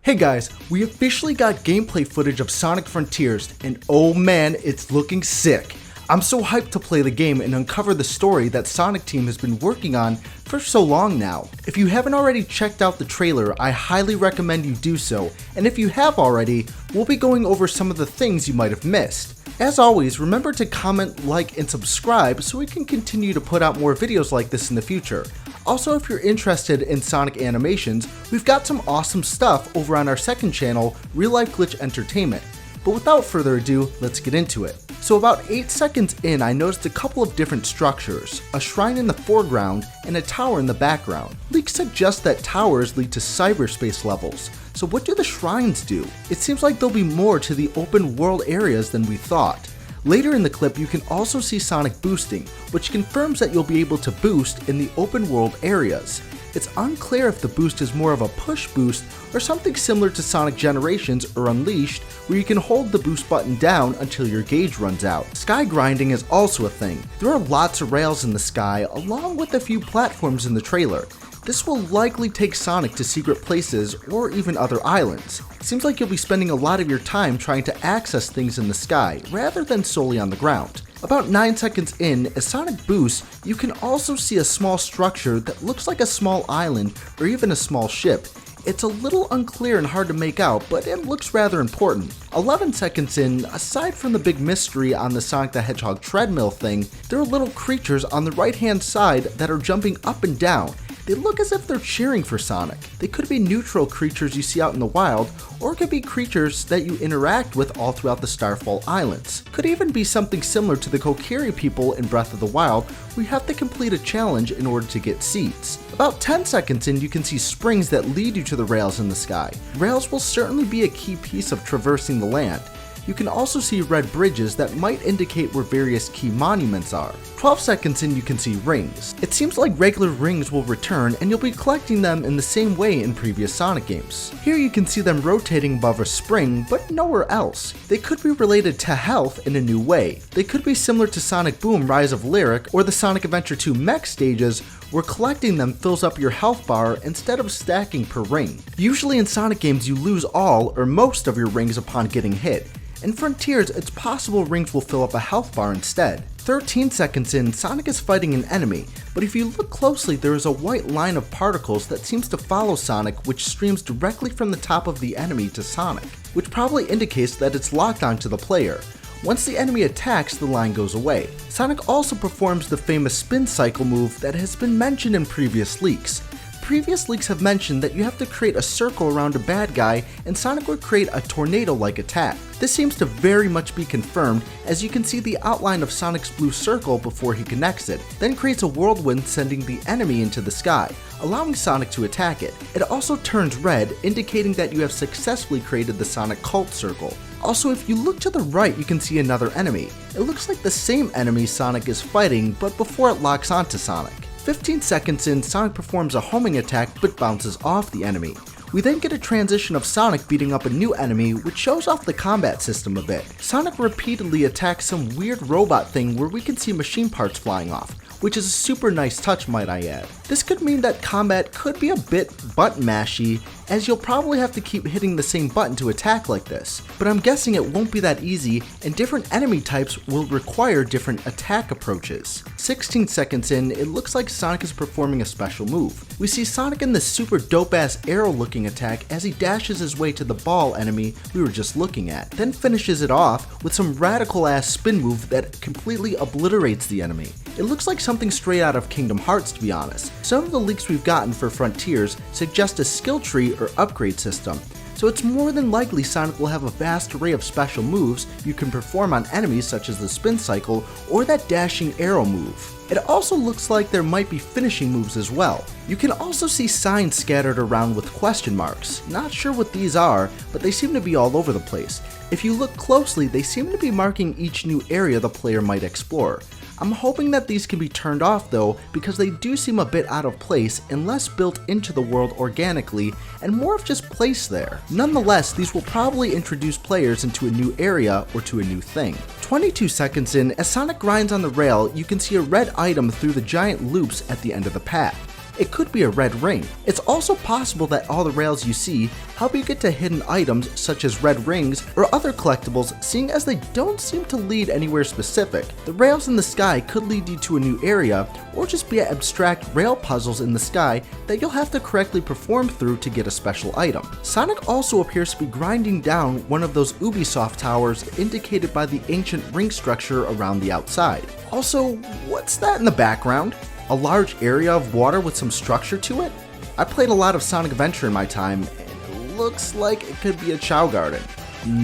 Hey guys, we officially got gameplay footage of Sonic Frontiers, and oh man, it's looking sick. I'm so hyped to play the game and uncover the story that Sonic Team has been working on for so long now. If you haven't already checked out the trailer, I highly recommend you do so, and if you have already, we'll be going over some of the things you might have missed. As always, remember to comment, like, and subscribe so we can continue to put out more videos like this in the future. Also, if you're interested in Sonic animations, we've got some awesome stuff over on our second channel, Real Life Glitch Entertainment. But without further ado, let's get into it. So about 8 seconds in, I noticed a couple of different structures, a shrine in the foreground and a tower in the background. Leaks suggest that towers lead to cyberspace levels. So what do the shrines do? It seems like there'll be more to the open world areas than we thought. Later in the clip, you can also see Sonic boosting, which confirms that you'll be able to boost in the open world areas. It's unclear if the boost is more of a push boost or something similar to Sonic Generations or Unleashed, where you can hold the boost button down until your gauge runs out. Sky grinding is also a thing. There are lots of rails in the sky, along with a few platforms in the trailer. This will likely take Sonic to secret places or even other islands. It seems like you'll be spending a lot of your time trying to access things in the sky, rather than solely on the ground. About 9 seconds in, as Sonic boosts, you can also see a small structure that looks like a small island or even a small ship. It's a little unclear and hard to make out, but it looks rather important. 11 seconds in, aside from the big mystery on the Sonic the Hedgehog treadmill thing, there are little creatures on the right hand side that are jumping up and down. They look as if they're cheering for Sonic. They could be neutral creatures you see out in the wild, or it could be creatures that you interact with all throughout the Starfall Islands. Could even be something similar to the Kokiri people in Breath of the Wild, where you have to complete a challenge in order to get seeds. About 10 seconds in, you can see springs that lead you to the rails in the sky. Rails will certainly be a key piece of traversing the land. You can also see red bridges that might indicate where various key monuments are. 12 seconds in, you can see rings. It seems like regular rings will return and you'll be collecting them in the same way in previous Sonic games. Here you can see them rotating above a spring, but nowhere else. They could be related to health in a new way. They could be similar to Sonic Boom Rise of Lyric or the Sonic Adventure 2 mech stages, where collecting them fills up your health bar instead of stacking per ring. Usually in Sonic games you lose all or most of your rings upon getting hit. In Frontiers, it's possible rings will fill up a health bar instead. 13 seconds in, Sonic is fighting an enemy, but if you look closely, there is a white line of particles that seems to follow Sonic, which streams directly from the top of the enemy to Sonic, which probably indicates that it's locked onto the player. Once the enemy attacks, the line goes away. Sonic also performs the famous spin cycle move that has been mentioned in previous leaks. Previous leaks have mentioned that you have to create a circle around a bad guy and Sonic would create a tornado-like attack. This seems to very much be confirmed, as you can see the outline of Sonic's blue circle before he connects it, then creates a whirlwind sending the enemy into the sky, allowing Sonic to attack it. It also turns red, indicating that you have successfully created the Sonic cult circle. Also, if you look to the right, you can see another enemy. It looks like the same enemy Sonic is fighting, but before it locks onto Sonic. 15 seconds in, Sonic performs a homing attack but bounces off the enemy. We then get a transition of Sonic beating up a new enemy, which shows off the combat system a bit. Sonic repeatedly attacks some weird robot thing where we can see machine parts flying off, which is a super nice touch, might I add. This could mean that combat could be a bit button mashy, as you'll probably have to keep hitting the same button to attack like this, but I'm guessing it won't be that easy and different enemy types will require different attack approaches. 16 seconds in, it looks like Sonic is performing a special move. We see Sonic in this super dope ass arrow looking attack as he dashes his way to the ball enemy we were just looking at, then finishes it off with some radical ass spin move that completely obliterates the enemy. It looks like something straight out of Kingdom Hearts, to be honest. Some of the leaks we've gotten for Frontiers suggest a skill tree or upgrade system, so it's more than likely Sonic will have a vast array of special moves you can perform on enemies such as the spin cycle or that dashing arrow move. It also looks like there might be finishing moves as well. You can also see signs scattered around with question marks. Not sure what these are, but they seem to be all over the place. If you look closely, they seem to be marking each new area the player might explore. I'm hoping that these can be turned off though, because they do seem a bit out of place and less built into the world organically and more of just placed there. Nonetheless, these will probably introduce players into a new area or to a new thing. 22 seconds in, as Sonic grinds on the rail, you can see a red item through the giant loops at the end of the path. it could be a red ring. It's also possible that all the rails you see help you get to hidden items such as red rings or other collectibles, seeing as they don't seem to lead anywhere specific. The rails in the sky could lead you to a new area, or just be abstract rail puzzles in the sky that you'll have to correctly perform through to get a special item. Sonic also appears to be grinding down one of those Ubisoft towers indicated by the ancient ring structure around the outside. Also, what's that in the background? A large area of water with some structure to it? I played a lot of Sonic Adventure in my time, and it looks like it could be a Chow Garden.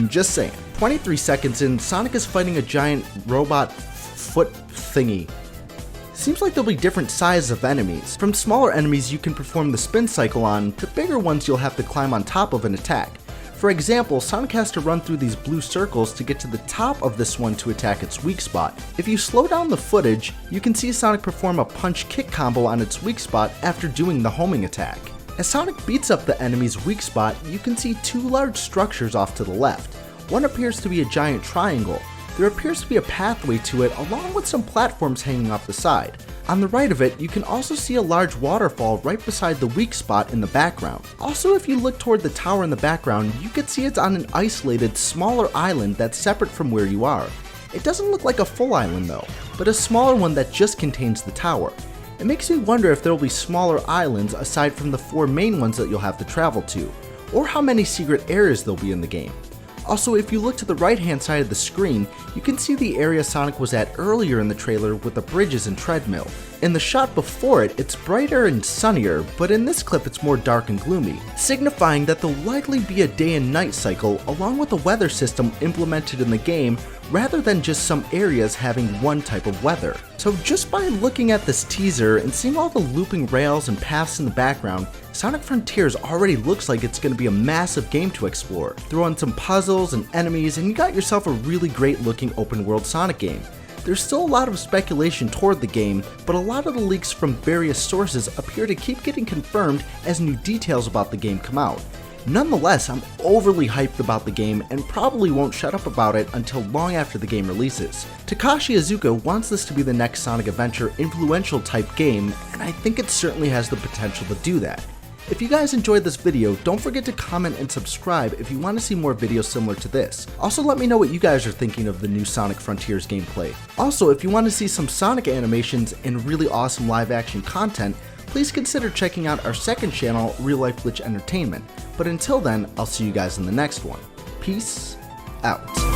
Just saying. 23 seconds in, Sonic is fighting a giant robot foot thingy. Seems like there'll be different sizes of enemies. From smaller enemies you can perform the spin cycle on, to bigger ones you'll have to climb on top of and attack. For example, Sonic has to run through these blue circles to get to the top of this one to attack its weak spot. If you slow down the footage, you can see Sonic perform a punch-kick combo on its weak spot after doing the homing attack. As Sonic beats up the enemy's weak spot, you can see two large structures off to the left. One appears to be a giant triangle. There appears to be a pathway to it along with some platforms hanging off the side. On the right of it, you can also see a large waterfall right beside the weak spot in the background. Also, if you look toward the tower in the background, you can see it's on an isolated, smaller island that's separate from where you are. It doesn't look like a full island though, but a smaller one that just contains the tower. It makes me wonder if there will be smaller islands aside from the 4 main ones that you'll have to travel to, or how many secret areas there'll be in the game. Also, if you look to the right hand side of the screen, you can see the area Sonic was at earlier in the trailer with the bridges and treadmill. In the shot before it, it's brighter and sunnier, but in this clip it's more dark and gloomy, signifying that there'll likely be a day and night cycle along with a weather system implemented in the game rather than just some areas having one type of weather. So just by looking at this teaser and seeing all the looping rails and paths in the background, Sonic Frontiers already looks like it's going to be a massive game to explore. Throw in some puzzles and enemies and you got yourself a really great looking open world Sonic game. There's still a lot of speculation toward the game, but a lot of the leaks from various sources appear to keep getting confirmed as new details about the game come out. Nonetheless, I'm overly hyped about the game and probably won't shut up about it until long after the game releases. Takashi Iizuka wants this to be the next Sonic Adventure influential type game, and I think it certainly has the potential to do that. If you guys enjoyed this video, don't forget to comment and subscribe if you want to see more videos similar to this. Also, let me know what you guys are thinking of the new Sonic Frontiers gameplay. Also, if you want to see some Sonic animations and really awesome live action content, please consider checking out our second channel, Real Life Glitch Entertainment. But until then, I'll see you guys in the next one. Peace out.